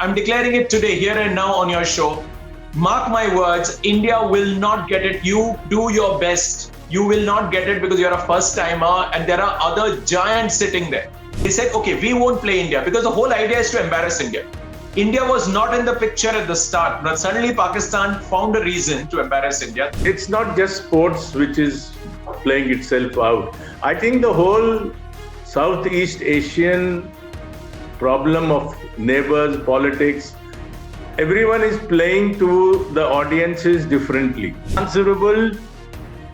I'm declaring it today, here and now on your show. Mark my words, India will not get it. You do your best. You will not get it because you're a first timer and there are other giants sitting there. They said, okay, we won't play India because the whole idea is to embarrass India. India was not in the picture at the start, but suddenly Pakistan found a reason to embarrass India. It's not just sports which is playing itself out. I think the whole Southeast Asian problem of neighbors, politics, everyone is playing to the audiences differently. Answerable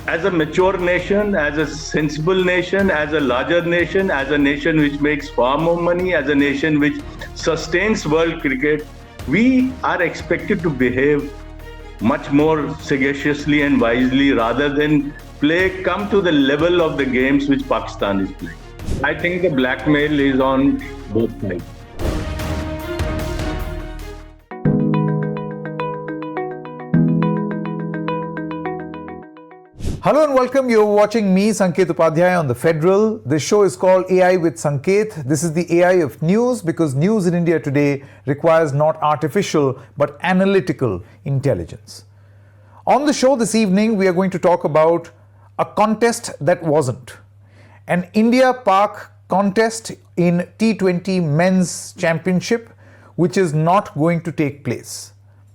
as a mature nation, as a sensible nation, as a larger nation, as a nation which makes far more money, as a nation which sustains world cricket, we are expected to behave much more sagaciously and wisely rather than come to the level of the games which Pakistan is playing. I think the blackmail is on both sides. Hello and welcome. You're watching me, Sanket Upadhyay, on the Federal. This show is called AI with Sanket. This is the AI of news because news in India today requires not artificial but analytical intelligence. On the show this evening, we are going to talk about a contest that wasn't. An India-Pak contest in T20 Men's Championship, which is not going to take place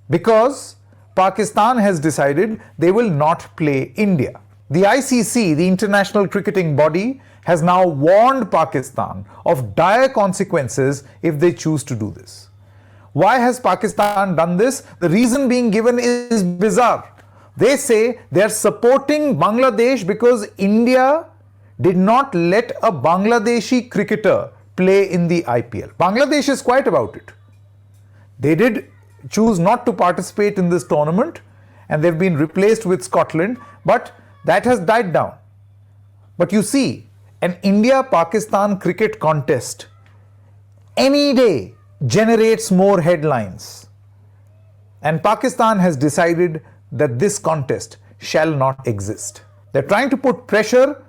because Pakistan has decided they will not play India. The ICC, the international cricketing body, has now warned Pakistan of dire consequences if they choose to do this. Why has Pakistan done this? The reason being given is bizarre. They say they're supporting Bangladesh because India did not let a Bangladeshi cricketer play in the IPL. Bangladesh is quiet about it. They did choose not to participate in this tournament and they've been replaced with Scotland, but that has died down. But you see, an India-Pakistan cricket contest any day generates more headlines. And Pakistan has decided that this contest shall not exist. They're trying to put pressure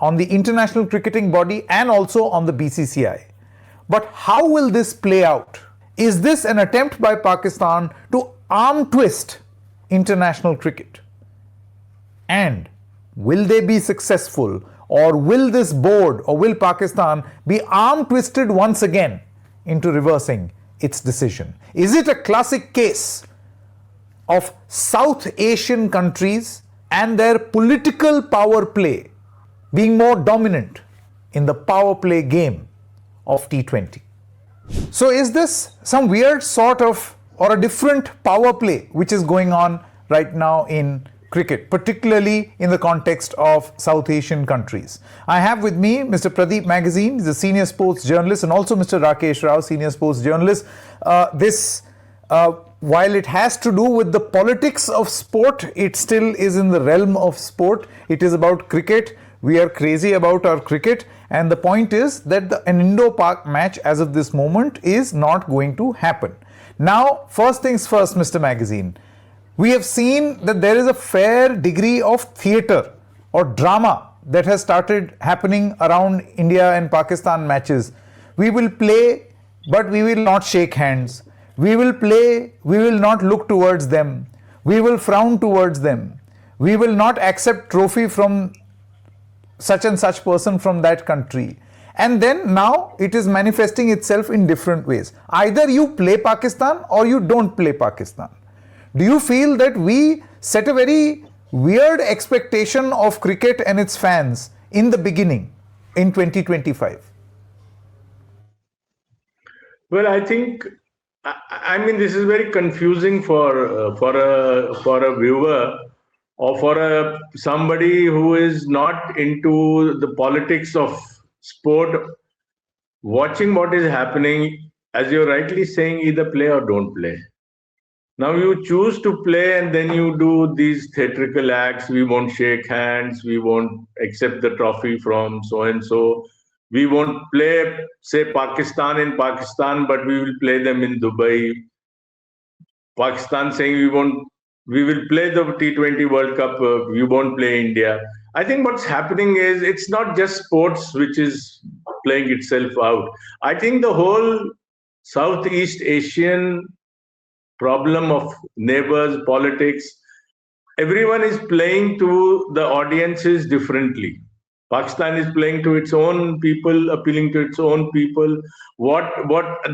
on the international cricketing body and also on the BCCI. But how will this play out? Is this an attempt by Pakistan to arm twist international cricket? And will they be successful, or will this board or will Pakistan be arm twisted once again into reversing its decision? Is it a classic case of South Asian countries and their political power play being more dominant in the power play game of T20? So is this some weird sort of or a different power play which is going on right now in cricket, particularly in the context of South Asian countries? I have with me Mr. Pradeep Magazine, he's a senior sports journalist, and also Mr. Rakesh Rao, senior sports journalist. While it has to do with the politics of sport, it still is in the realm of sport. It is about cricket. We are crazy about our cricket, and the point is that an Indo-Pak match as of this moment is not going to happen. Now, first things first, Mr. Magazine, we have seen that there is a fair degree of theatre or drama that has started happening around India and Pakistan matches. We will play, but we will not shake hands. We will play, we will not look towards them. We will frown towards them. We will not accept trophy from such and such person from that country. And then now it is manifesting itself in different ways. Either you play Pakistan or you don't play Pakistan. Do you feel that we set a very weird expectation of cricket and its fans in the beginning in 2025? Well, I think, this is very confusing for a viewer or for somebody who is not into the politics of sport, watching what is happening. As you're rightly saying, either play or don't play. Now you choose to play and then you do these theatrical acts. We won't shake hands. We won't accept the trophy from so-and-so. We won't play, say, Pakistan in Pakistan, but we will play them in Dubai. Pakistan saying we will play the T20 World Cup, we won't play India. I think what's happening is it's not just sports which is playing itself out. I think the whole Southeast Asian problem of neighbors, politics. Everyone is playing to the audiences differently. Pakistan is playing to its own people, appealing to its own people. What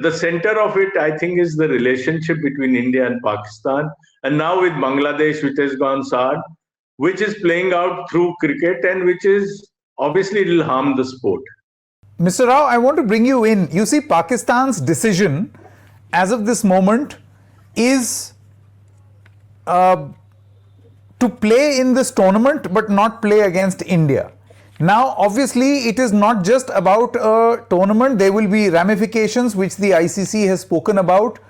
the center of it, I think, is the relationship between India and Pakistan. And now with Bangladesh, which has gone sad, which is playing out through cricket and which is obviously it will harm the sport. Mr. Rao, I want to bring you in. You see, Pakistan's decision as of this moment is to play in this tournament but not play against India. Now, obviously, it is not just about a tournament. There will be ramifications which the ICC has spoken about.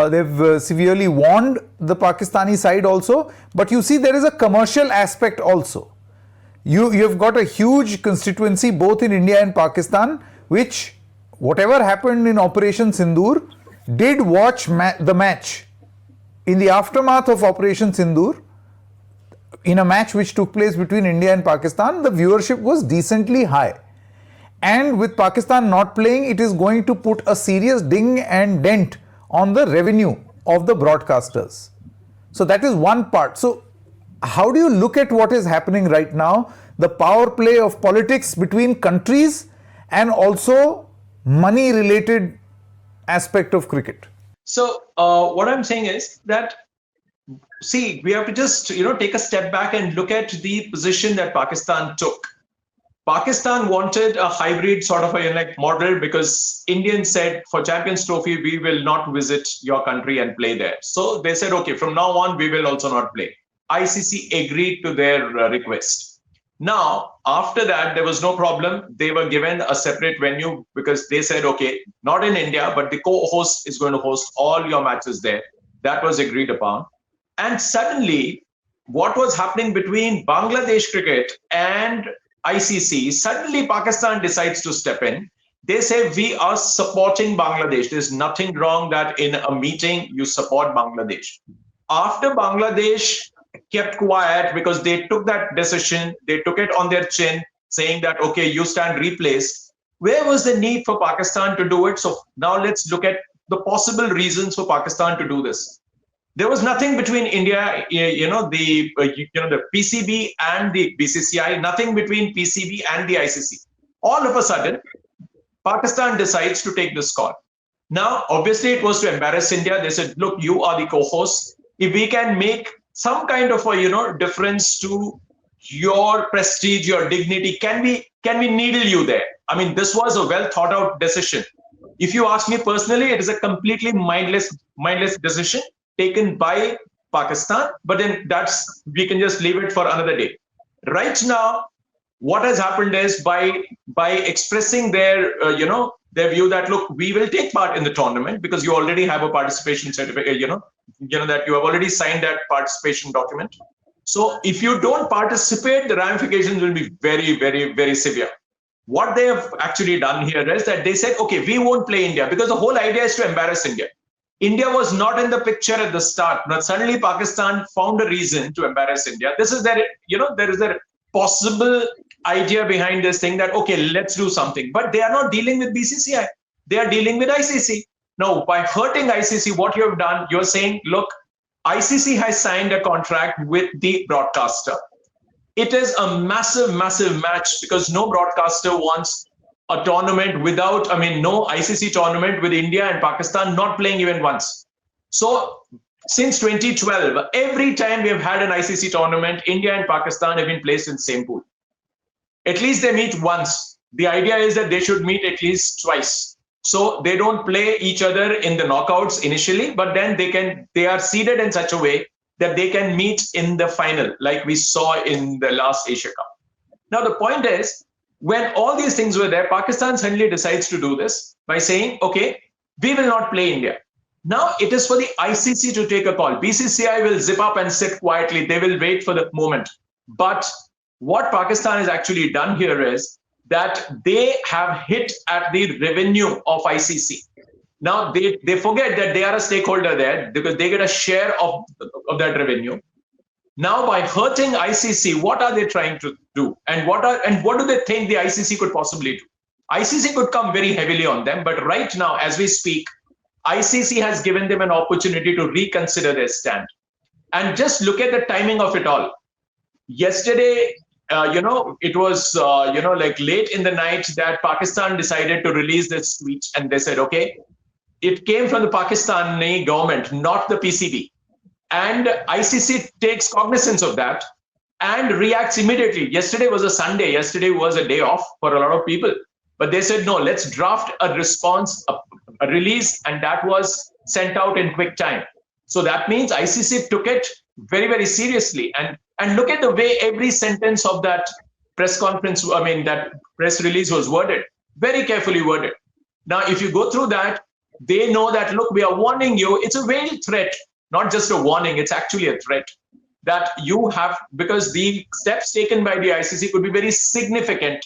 They've severely warned the Pakistani side also. But you see, there is a commercial aspect also. You've got a huge constituency both in India and Pakistan, which, whatever happened in Operation Sindoor, did watch the match. In the aftermath of Operation Sindoor, in a match which took place between India and Pakistan, the viewership was decently high. And with Pakistan not playing, it is going to put a serious ding and dent on the revenue of the broadcasters. So that is one part. So how do you look at what is happening right now? The power play of politics between countries and also money-related aspect of cricket. So what I'm saying is that, see, we have to just take a step back and look at the position that Pakistan took. Pakistan wanted a hybrid sort of a model because Indians said for Champions Trophy we will not visit your country and play there. So they said, okay, from now on we will also not play. ICC agreed to their request. Now, after that, there was no problem. They were given a separate venue because they said, okay, not in India, but the co-host is going to host all your matches there. That was agreed upon. And suddenly, what was happening between Bangladesh cricket and ICC, suddenly Pakistan decides to step in. They say, we are supporting Bangladesh. There's nothing wrong that in a meeting you support Bangladesh. After Bangladesh kept quiet because they took that decision, they took it on their chin, saying that, okay, you stand replaced. Where was the need for Pakistan to do it? So now let's look at the possible reasons for Pakistan to do this. There was nothing between India, the PCB and the BCCI, nothing between PCB and the ICC. All of a sudden, Pakistan decides to take this call. Now, obviously, it was to embarrass India. They said, look, you are the co-host. If we can make some kind of a difference to your prestige, your dignity, can we needle you there? I mean, this was a well thought out decision. If you ask me personally, it is a completely mindless decision taken by Pakistan, but then we can just leave it for another day. Right now, what has happened is by expressing their their view that, look, we will take part in the tournament because you already have a participation certificate, that you have already signed that participation document. So if you don't participate, the ramifications will be very, very, very severe. What they have actually done here is that they said, okay, we won't play India because the whole idea is to embarrass India. India was not in the picture at the start, but suddenly Pakistan found a reason to embarrass India. This is their, there is a possible idea behind this thing that, okay, let's do something. But they are not dealing with BCCI. They are dealing with ICC. Now, by hurting ICC, what you have done, you're saying, look, ICC has signed a contract with the broadcaster. It is a massive, massive match because no broadcaster wants a tournament without, no ICC tournament with India and Pakistan not playing even once. So since 2012, every time we have had an ICC tournament, India and Pakistan have been placed in the same pool. At least they meet once. The idea is that they should meet at least twice. So they don't play each other in the knockouts initially, but then they are seeded in such a way that they can meet in the final, like we saw in the last Asia Cup. Now, the point is, when all these things were there, Pakistan suddenly decides to do this by saying, okay, we will not play India. Now it is for the ICC to take a call. BCCI will zip up and sit quietly. They will wait for the moment. But what Pakistan has actually done here is that they have hit at the revenue of ICC. Now they forget that they are a stakeholder there because they get a share of that revenue. Now, by hurting ICC, what are they trying to do? And what do they think the ICC could possibly do? ICC could come very heavily on them, but right now, as we speak, ICC has given them an opportunity to reconsider their stand. And just look at the timing of it all. Yesterday, it was, like late in the night that Pakistan decided to release this tweet, and they said, okay, it came from the Pakistani government, not the PCB. And ICC takes cognizance of that and reacts immediately. Yesterday was a Sunday. Yesterday was a day off for a lot of people. But they said, no, let's draft a response, a release, and that was sent out in quick time. So that means ICC took it very, very seriously. And look at the way every sentence of that press conference, that press release was worded, very carefully worded. Now, if you go through that, they know that, look, we are warning you. It's a veiled threat, not just a warning. It's actually a threat that you have, because the steps taken by the ICC could be very significant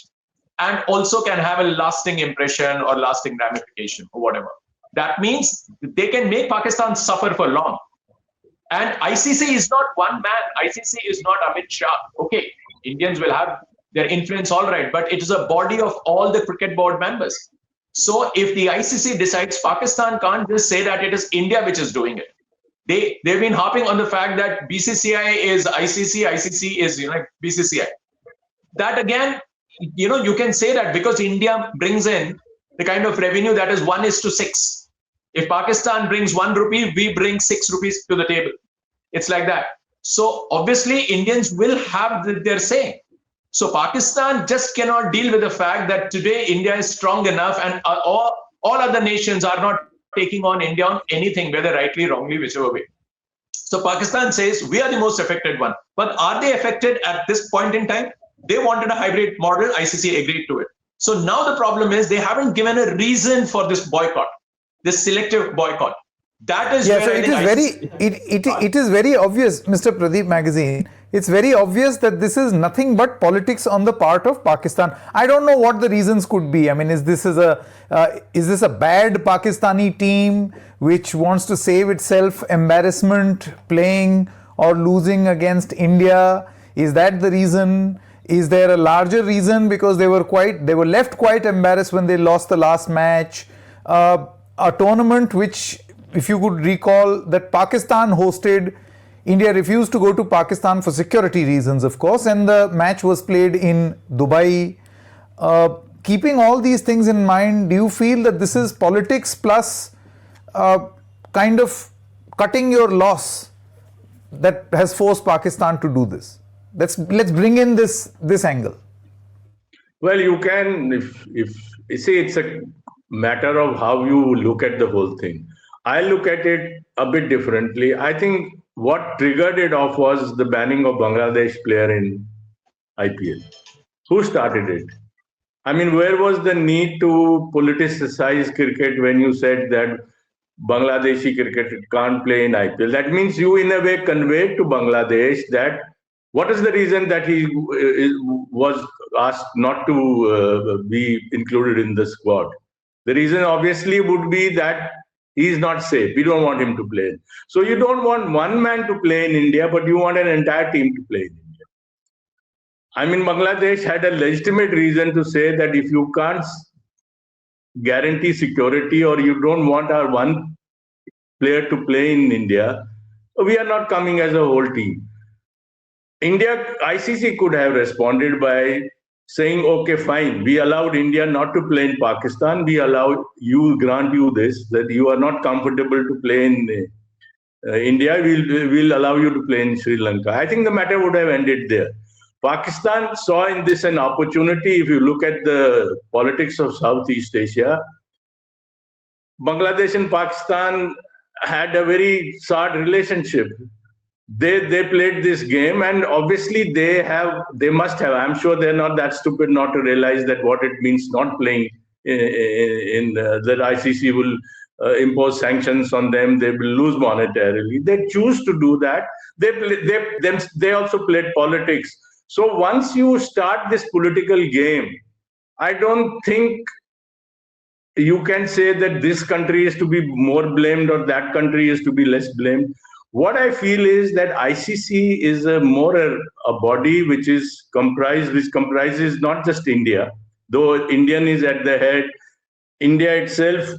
and also can have a lasting impression or lasting ramification or whatever. That means they can make Pakistan suffer for long. And ICC is not one man. ICC is not Amit Shah. Okay, Indians will have their influence, all right, but it is a body of all the cricket board members. So if the ICC decides, Pakistan can't just say that it is India which is doing it. They've been harping on the fact that BCCI is ICC, ICC is BCCI. That again, you can say that because India brings in the kind of revenue that is 1:6. If Pakistan brings 1 rupee, we bring 6 rupees to the table. It's like that. So obviously Indians will have their say. So Pakistan just cannot deal with the fact that today India is strong enough and all other nations are not taking on India on anything, whether rightly, wrongly, whichever way. So Pakistan says we are the most affected one. But are they affected at this point in time? They wanted a hybrid model. ICC agreed to it. So now the problem is they haven't given a reason for this boycott, this selective boycott. That is where so it is very obvious, Mr. Pradeep Magazine. It's very obvious that this is nothing but politics on the part of Pakistan. I don't know what the reasons could be. I mean, is this a bad Pakistani team which wants to save itself embarrassment playing or losing against India? Is that the reason? Is there a larger reason because they were left quite embarrassed when they lost the last match? A tournament which, if you could recall, that Pakistan hosted, India refused to go to Pakistan for security reasons, of course, and the match was played in Dubai. Keeping all these things in mind, do you feel that this is politics plus kind of cutting your loss that has forced Pakistan to do this? Let's bring in this angle. Well, you can, if you see, it's a matter of how you look at the whole thing. I look at it a bit differently. I think what triggered it off was the banning of Bangladesh player in IPL. Who started it? I mean, where was the need to politicize cricket when you said that Bangladeshi cricket can't play in IPL? That means you, in a way, conveyed to Bangladesh that what is the reason that he was asked not to be included in the squad? The reason obviously would be that he is not safe. We don't want him to play. So you don't want one man to play in India, but you want an entire team to play in India. I mean, Bangladesh had a legitimate reason to say that if you can't guarantee security or you don't want our one player to play in India, we are not coming as a whole team. ICC could have responded by saying, okay, fine, we allowed India not to play in Pakistan. We grant you this, that you are not comfortable to play in India. We'll allow you to play in Sri Lanka. I think the matter would have ended there. Pakistan saw in this an opportunity. If you look at the politics of Southeast Asia, Bangladesh and Pakistan had a very sad relationship. They played this game, and obviously they must have. I'm sure they're not that stupid not to realize that what it means not playing that ICC will impose sanctions on them. They will lose monetarily. They choose to do that. They also played politics. So once you start this political game, I don't think you can say that this country is to be more blamed or that country is to be less blamed. What I feel is that ICC is a body which comprises not just India, though Indian is at the head. India itself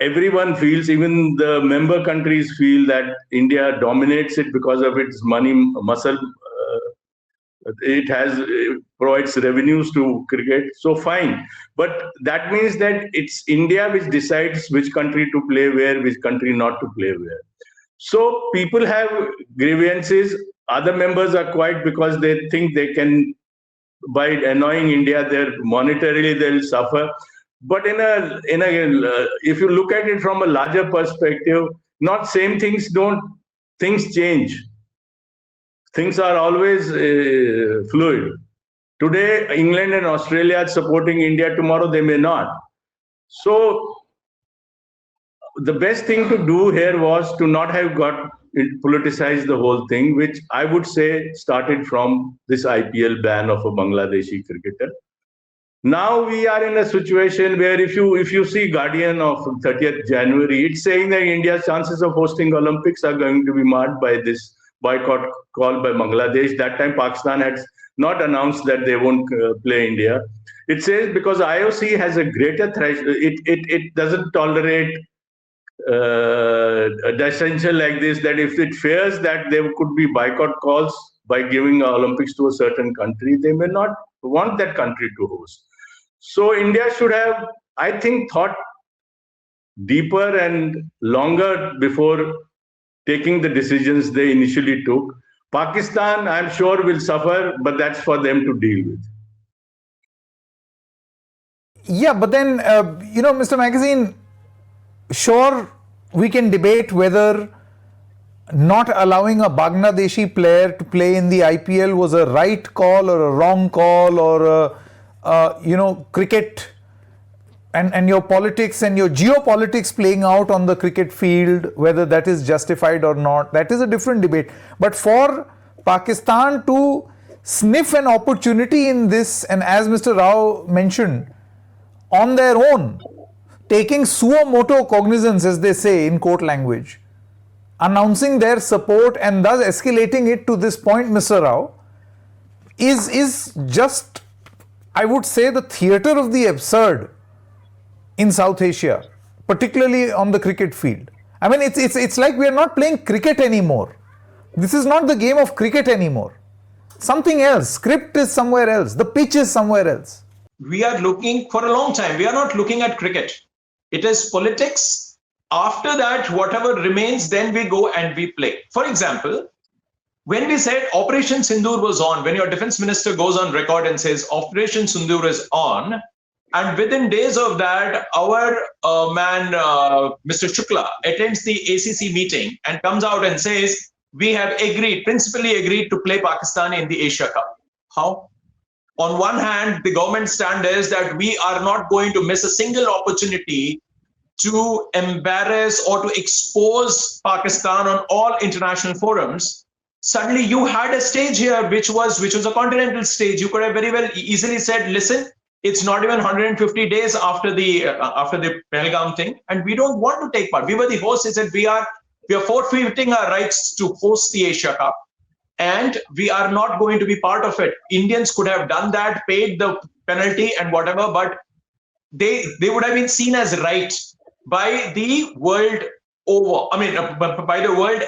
everyone feels, even the member countries feel that India dominates it because of its money muscle. It provides revenues to cricket, so fine. But that means that it's India which decides which country to play where, which country not to play where. So people have grievances. Other members are quiet because they think they can, by annoying India, they're monetarily they'll suffer. But if you look at it from a larger perspective, not same things don't things change. Things are always fluid. Today, England and Australia are supporting India. Tomorrow, they may not. So the best thing to do here was to not have got politicized the whole thing, which I would say started from this IPL ban of a Bangladeshi cricketer. Now we are in a situation where if you see Guardian of 30th January, it's saying that India's chances of hosting Olympics are going to be marred by this boycott call by Bangladesh. That time Pakistan had not announced that they won't play India. It says because IOC has a greater threshold, it doesn't tolerate a dissension like this, that if it fears that there could be boycott calls by giving Olympics to a certain country, they may not want that country to host. So India should have, I think, thought deeper and longer before taking the decisions they initially took. Pakistan, I'm sure, will suffer, but that's for them to deal with. Yeah, but then, Mr. Magazine, sure, we can debate whether not allowing a Bangladeshi player to play in the IPL was a right call or a wrong call, or cricket and your politics and your geopolitics playing out on the cricket field, whether that is justified or not, that is a different debate. But for Pakistan to sniff an opportunity in this, and as Mr. Rao mentioned, on their own, taking suo motu cognizance, as they say in court language, announcing their support and thus escalating it to this point, Mr. Rao, is just, I would say, the theatre of the absurd in South Asia, particularly on the cricket field. I mean, it's like we are not playing cricket anymore. This is not the game of cricket anymore. Something else. Script is somewhere else. The pitch is somewhere else. We are looking for a long time. We are not looking at cricket. It is politics. After that, whatever remains, then we go and we play. For example, when we said Operation Sindoor was on, when your defense minister goes on record and says Operation Sindoor is on, and within days of that, our man, Mr. Shukla, attends the ACC meeting and comes out and says, we have principally agreed to play Pakistan in the Asia Cup. How? On one hand, the government stand is that we are not going to miss a single opportunity to embarrass or to expose Pakistan on all international forums. Suddenly you had a stage here which was a continental stage. You could have very well easily said, listen, it's not even 150 days after the Pahalgam thing, and we don't want to take part. We were the hosts. They said we are forfeiting our rights to host the Asia Cup, and we are not going to be part of it. Indians could have done that, paid the penalty and whatever, but they would have been seen as right by the world over. I mean, by the world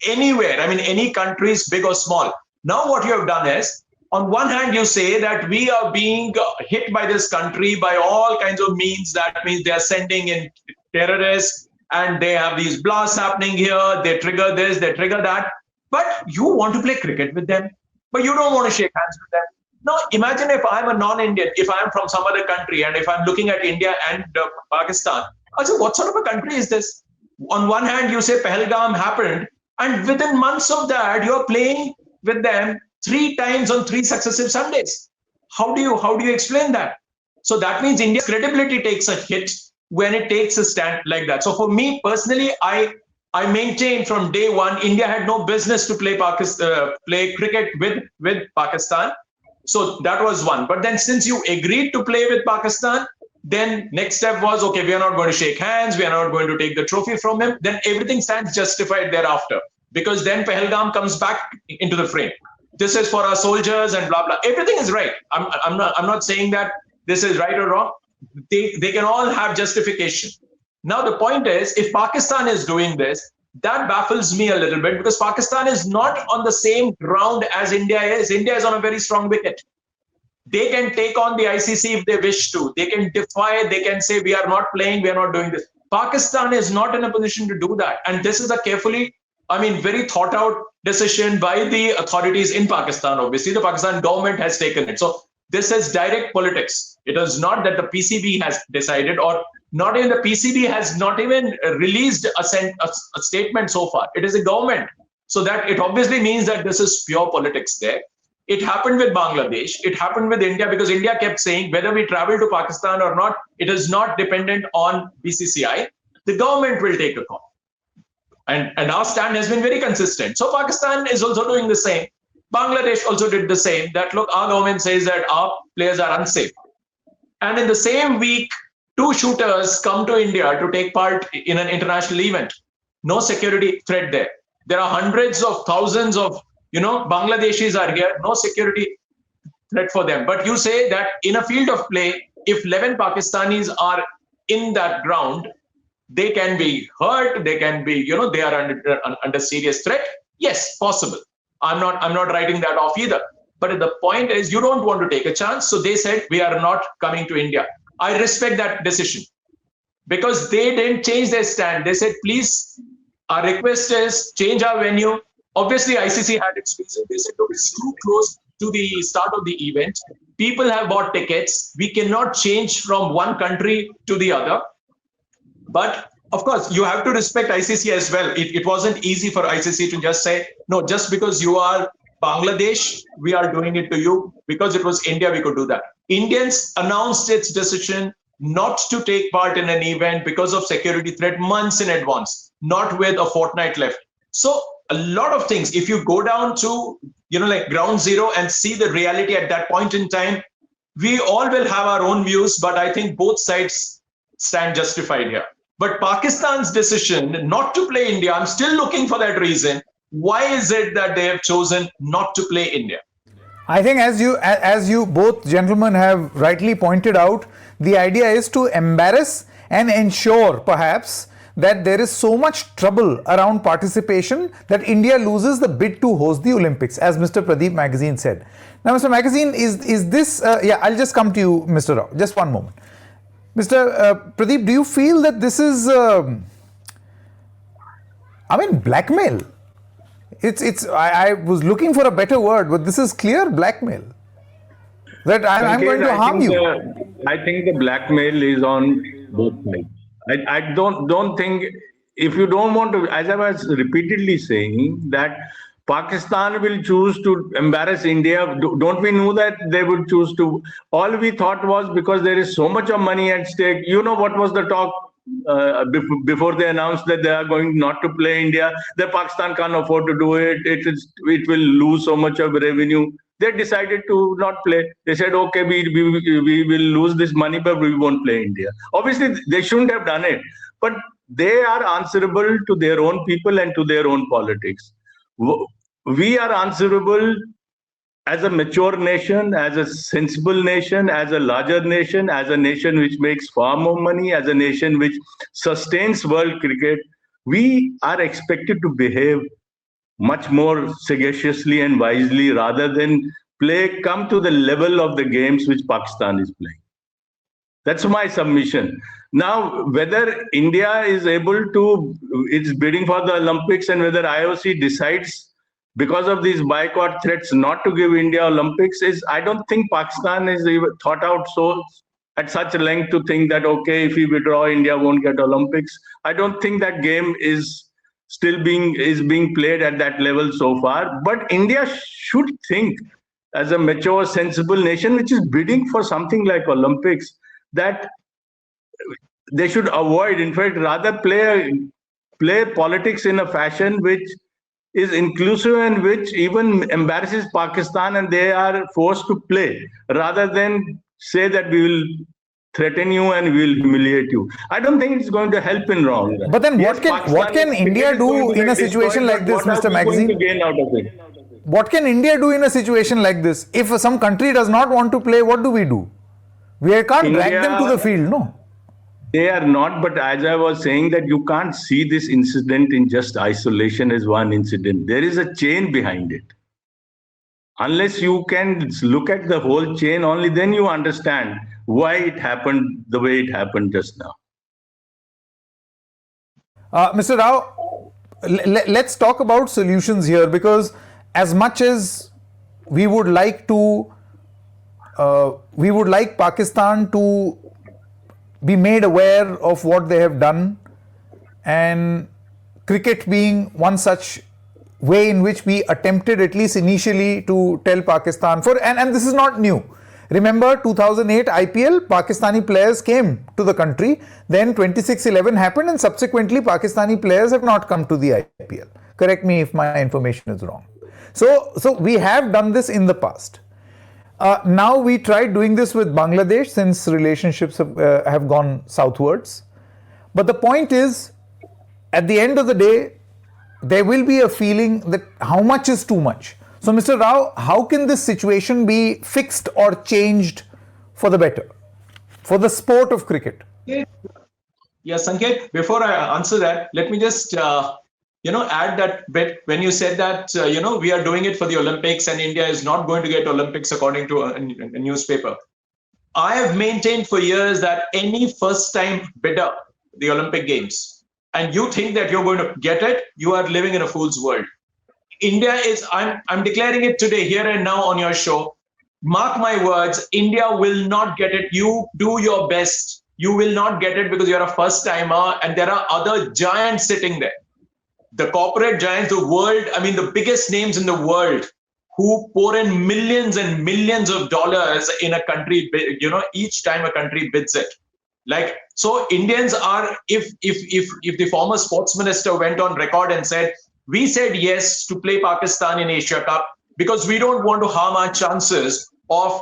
anywhere. I mean, any countries, big or small. Now what you have done is, on one hand, you say that we are being hit by this country by all kinds of means. That means they are sending in terrorists and they have these blasts happening here. They trigger this, they trigger that. But you want to play cricket with them, but you don't want to shake hands with them. Now, imagine if I'm a non-Indian, if I'm from some other country, and if I'm looking at India and Pakistan, I'll say, what sort of a country is this? On one hand, you say Pahalgam happened, and within months of that, you're playing with them 3 times on 3 successive Sundays. How do you explain that? So that means India's credibility takes a hit when it takes a stand like that. So for me personally, I maintain from day one, India had no business to play cricket with Pakistan. So that was one. But then since you agreed to play with Pakistan, then next step was, okay, we are not going to shake hands. We are not going to take the trophy from him. Then everything stands justified thereafter, because then Pahalgam comes back into the frame. This is for our soldiers and blah, blah. Everything is right. I'm not saying that this is right or wrong. They can all have justification. Now, the point is, if Pakistan is doing this, that baffles me a little bit because Pakistan is not on the same ground as India is. India is on a very strong wicket. They can take on the ICC if they wish to. They can defy, they can say, we are not playing, we are not doing this. Pakistan is not in a position to do that. And this is a carefully, very thought out decision by the authorities in Pakistan. Obviously, the Pakistan government has taken it. So this is direct politics. It is not that the PCB has decided, or not even the PCB has not even released a statement so far. It is a government. So that it obviously means that this is pure politics there. It happened with Bangladesh. It happened with India because India kept saying whether we travel to Pakistan or not, it is not dependent on BCCI. The government will take a call. And our stand has been very consistent. So Pakistan is also doing the same. Bangladesh also did the same, that look, our government says that our players are unsafe. And in the same week, 2 shooters come to India to take part in an international event. No security threat there. There are hundreds of thousands of Bangladeshis are here, no security threat for them. But you say that in a field of play, if 11 Pakistanis are in that ground, they can be hurt, they can be, they are under serious threat. Yes, possible. I'm not writing that off either. But the point is, you don't want to take a chance. So they said, we are not coming to India. I respect that decision because they didn't change their stand. They said, please, our request is change our venue. Obviously, ICC had its reason. They said, look, it's too close to the start of the event. People have bought tickets. We cannot change from one country to the other. But of course, you have to respect ICC as well. It wasn't easy for ICC to just say, no, just because you are Bangladesh, we are doing it to you. Because it was India, we could do that. Indians announced its decision not to take part in an event because of security threat months in advance, not with a fortnight left. So a lot of things, if you go down to, like ground zero and see the reality at that point in time, we all will have our own views, but I think both sides stand justified here. But Pakistan's decision not to play India, I'm still looking for that reason. Why is it that they have chosen not to play India? I think as you both gentlemen have rightly pointed out, the idea is to embarrass and ensure perhaps that there is so much trouble around participation that India loses the bid to host the Olympics, as Mr. Pradeep Magazine said. Now, Mr. Magazine, is this, I'll just come to you, Mr. Rao, just one moment. Mr. Pradeep, do you feel that this is, blackmail? I was looking for a better word, but this is clear blackmail. That I'm going to harm you. I think the blackmail is on both sides. I don't think, if you don't want to, as I was repeatedly saying, that Pakistan will choose to embarrass India. Don't we know that they would choose to? All we thought was because there is so much of money at stake. What was the talk before they announced that they are going not to play India? That Pakistan can't afford to do it. It will lose so much of revenue. They decided to not play. They said, okay, we will lose this money, but we won't play India. Obviously, they shouldn't have done it. But they are answerable to their own people and to their own politics. We are answerable as a mature nation, as a sensible nation, as a larger nation, as a nation which makes far more money, as a nation which sustains world cricket. We are expected to behave much more sagaciously and wisely rather than come to the level of the games which Pakistan is playing. That's my submission. Now, whether India is able to, it's bidding for the Olympics, and whether IOC decides because of these boycott threats not to give India Olympics, I don't think Pakistan is even thought out so at such length to think that, okay, if we withdraw, India won't get Olympics. I don't think that game is being played at that level so far. But India should think, as a mature, sensible nation which is bidding for something like Olympics, that they should avoid, in fact, rather play politics in a fashion which is inclusive and which even embarrasses Pakistan, and they are forced to play, rather than say that we will threaten you and we will humiliate you. I don't think it's going to help in wrong. But then what can India do in a situation like this, Mr. Magazine? What can India do in a situation like this? If some country does not want to play, what do? We can't drag them to the field, no? They are not, but as I was saying, that you can't see this incident in just isolation as one incident. There is a chain behind it. Unless you can look at the whole chain, only then you understand why it happened the way it happened just now. Mr. Rao, let's talk about solutions here, because as much as we would like Pakistan to be made aware of what they have done, and cricket being one such way in which we attempted, at least initially, to tell Pakistan and this is not new. Remember 2008 IPL, Pakistani players came to the country, then 26/11 happened, and subsequently Pakistani players have not come to the IPL. Correct me if my information is wrong. So we have done this in the past. Now we tried doing this with Bangladesh since relationships have gone southwards. But the point is, at the end of the day, there will be a feeling that how much is too much. So, Mr. Rao, how can this situation be fixed or changed for the better, for the sport of cricket? Yeah, Sanket, before I answer that, let me just add that bit when you said that we are doing it for the Olympics and India is not going to get Olympics according to a newspaper. I have maintained for years that any first-time bidder, the Olympic Games, and you think that you're going to get it, you are living in a fool's world. India is, I'm declaring it today, here and now on your show. Mark my words, India will not get it. You do your best. You will not get it because you're a first timer and there are other giants sitting there. The corporate giants, the world, I mean, the biggest names in the world who pour in millions and millions of dollars in a country, each time a country bids it. Like, so Indians are, if the former sports minister went on record and said, we said yes to play Pakistan in Asia Cup because we don't want to harm our chances of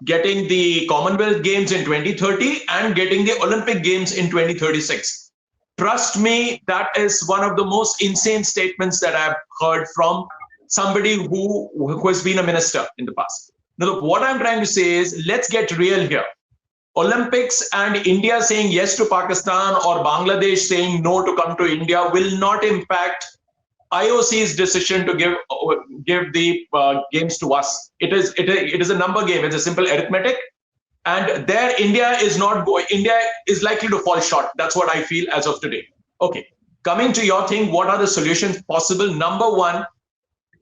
getting the Commonwealth Games in 2030 and getting the Olympic Games in 2036. Trust me, that is one of the most insane statements that I've heard from somebody who has been a minister in the past. Now, look, what I'm trying to say is, let's get real here. Olympics and India saying yes to Pakistan or Bangladesh saying no to come to India will not impact IOC's decision to give the games to us. It is a number game. It's a simple arithmetic, and there India is not going. India is likely to fall short. That's what I feel as of today. Okay, coming to your thing, what are the solutions possible? Number one,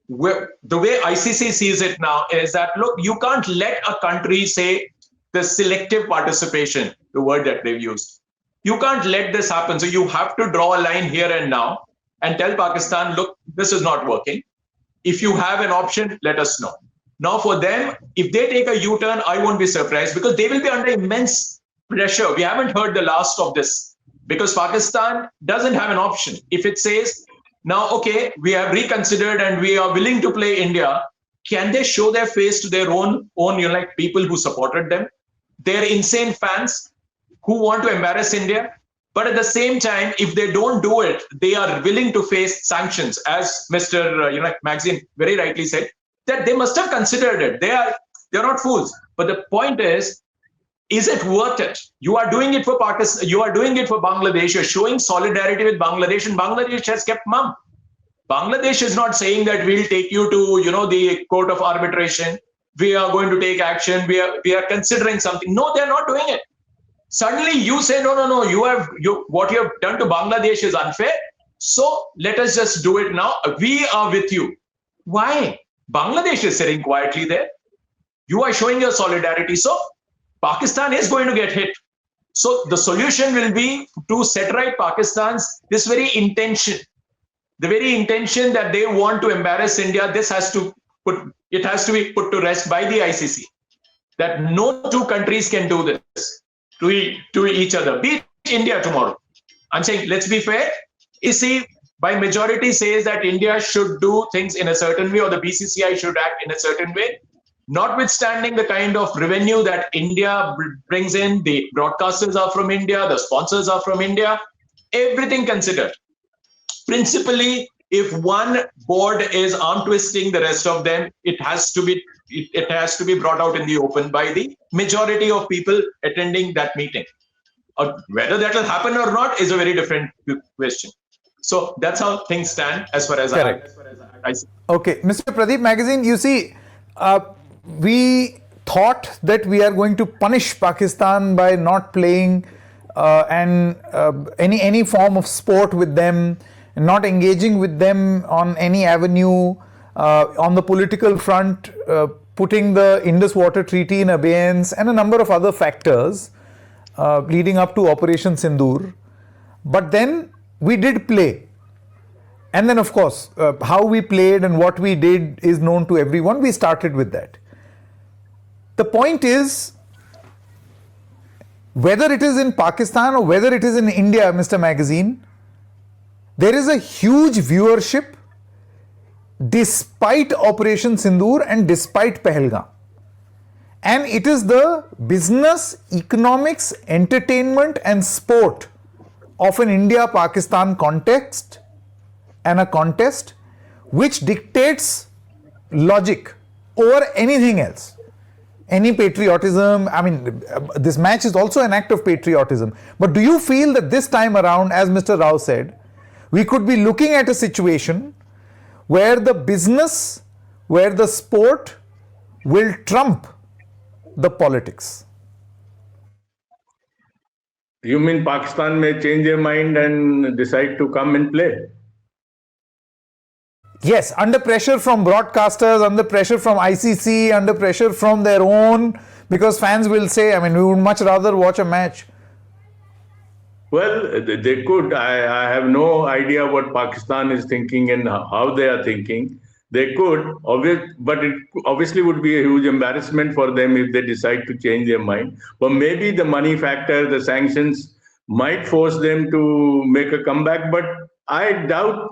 the way ICC sees it now is that, look, you can't let a country say the selective participation, the word that they've used. You can't let this happen. So you have to draw a line here and now and tell Pakistan, look, this is not working. If you have an option, let us know. Now for them, if they take a U-turn, I won't be surprised because they will be under immense pressure. We haven't heard the last of this because Pakistan doesn't have an option. If it says, now, okay, we have reconsidered and we are willing to play India, can they show their face to their own like people who supported them? They're insane fans who want to embarrass India. But at the same time, if they don't do it, they are willing to face sanctions, as Mr. Maxine very rightly said, that they must have considered it. They're not fools. But the point is it worth it? You are doing it for Pakistan. You are doing it for Bangladesh. You're showing solidarity with Bangladesh, and Bangladesh has kept mum. Bangladesh is not saying that we'll take you to, the court of arbitration. We are going to take action. We are considering something. No, they're not doing it. Suddenly you say, no, what you have done to Bangladesh is unfair. So let us just do it now. We are with you. Why? Bangladesh is sitting quietly there. You are showing your solidarity. So Pakistan is going to get hit. So the solution will be to set right Pakistan's this very intention. The very intention that they want to embarrass India, this has to be put to rest by the ICC. That no two countries can do this to each other. Beat India tomorrow. I'm saying, let's be fair. You see, by majority says that India should do things in a certain way, or the BCCI should act in a certain way. Notwithstanding the kind of revenue that India brings in, the broadcasters are from India, the sponsors are from India, everything considered. Principally, if one board is arm twisting the rest of them, it has to be brought out in the open by the majority of people attending that meeting. Whether that will happen or not is a very different question. So that's how things stand as far as I see. Okay, Mr. Pradeep Magazine, you see, we thought that we are going to punish Pakistan by not playing any form of sport with them, not engaging with them on any avenue, on the political front, putting the Indus Water Treaty in abeyance, and a number of other factors leading up to Operation Sindoor. But then we did play. And then, of course, how we played and what we did is known to everyone. We started with that. The point is, whether it is in Pakistan or whether it is in India, Mr. Magazine, there is a huge viewership despite Operation Sindoor and despite Pahalgam. And it is the business, economics, entertainment and sport of an India-Pakistan context and a contest which dictates logic over anything else. Any patriotism, I mean, this match is also an act of patriotism. But do you feel that this time around, as Mr. Rao said, we could be looking at a situation where the business, where the sport will trump the politics? You mean Pakistan may change their mind and decide to come and play? Yes, under pressure from broadcasters, under pressure from ICC, under pressure from their own, because fans will say, I mean, we would much rather watch a match. Well, they could. I have no idea what Pakistan is thinking and how they are thinking. They could, but it obviously would be a huge embarrassment for them if they decide to change their mind. But maybe the money factor, the sanctions might force them to make a comeback. But I doubt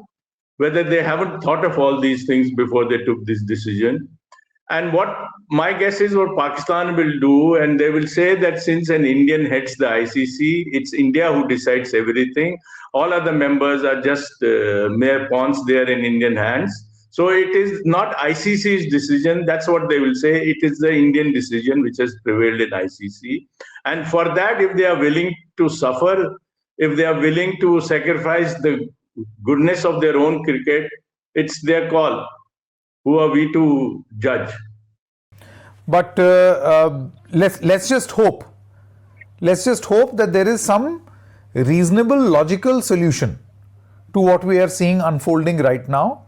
whether they haven't thought of all these things before they took this decision. And what my guess is what Pakistan will do, and they will say that since an Indian heads the ICC, it's India who decides everything. All other members are just mere pawns there in Indian hands. So it is not ICC's decision. That's what they will say. It is the Indian decision which has prevailed in ICC. And for that, if they are willing to suffer, if they are willing to sacrifice the goodness of their own cricket, it's their call. Who are we to judge? But let's just hope. Let's just hope that there is some reasonable, logical solution to what we are seeing unfolding right now.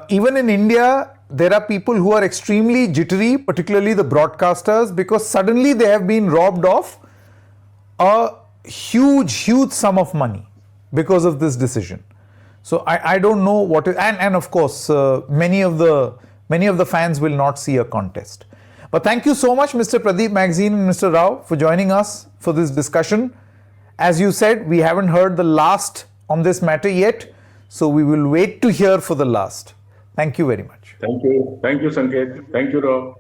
Even in India, there are people who are extremely jittery, particularly the broadcasters, because suddenly they have been robbed of a huge, huge sum of money because of this decision. So I don't know what, and of course, many of the fans will not see a contest. But thank you so much, Mr. Pradeep Magazine and Mr. Rao, for joining us for this discussion. As you said, we haven't heard the last on this matter yet, so we will wait to hear for the last. Thank you very much. Thank you, Sanket. Thank you, Rao.